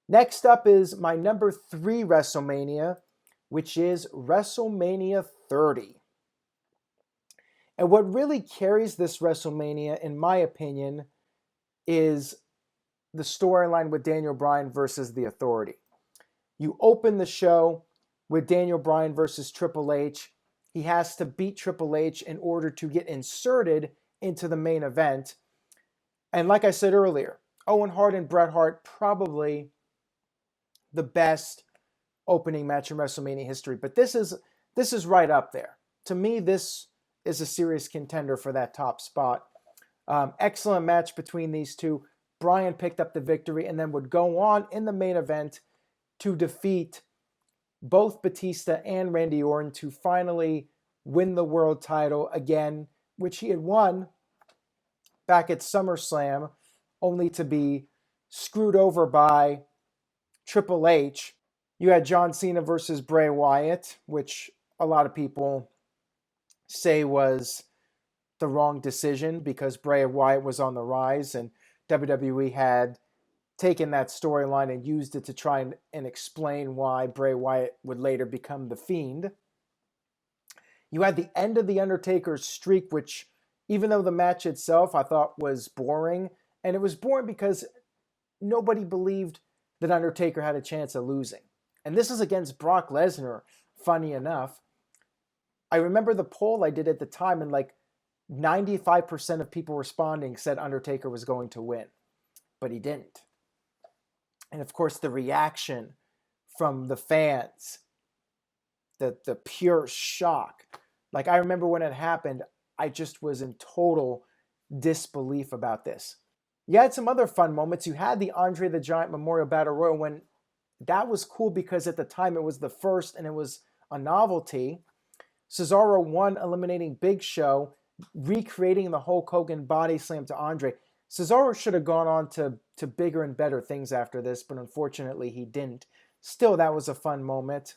Next up is my number 3 WrestleMania, which is WrestleMania 30. And what really carries this WrestleMania, in my opinion, is the storyline with Daniel Bryan versus The Authority. You open the show with Daniel Bryan versus Triple H. He has to beat Triple H in order to get inserted into the main event. And like I said earlier, Owen Hart and Bret Hart, probably the best opening match in WrestleMania history. But this is right up there. To me, this is a serious contender for that top spot. Excellent match between these two. Bryan picked up the victory and then would go on in the main event to defeat both Batista and Randy Orton to finally win the world title again, which he had won back at SummerSlam, only to be screwed over by Triple H. You had John Cena versus Bray Wyatt, which a lot of people say was the wrong decision because Bray Wyatt was on the rise and WWE had taken that storyline and used it to try and explain why Bray Wyatt would later become The Fiend. You had the end of The Undertaker's streak, which, even though the match itself I thought was boring, and it was boring because nobody believed that Undertaker had a chance of losing. And this is against Brock Lesnar, funny enough. I remember the poll I did at the time, and like 95% of people responding said Undertaker was going to win, but he didn't. And of course, the reaction from the fans, the pure shock. Like, I remember when it happened, I just was in total disbelief about this. You had some other fun moments. You had the Andre the Giant Memorial Battle Royal when that was cool because at the time it was the first and it was a novelty. Cesaro won, eliminating Big Show, recreating the Hulk Hogan body slam to Andre. Cesaro should have gone on to bigger and better things after this, but unfortunately he didn't. Still, that was a fun moment.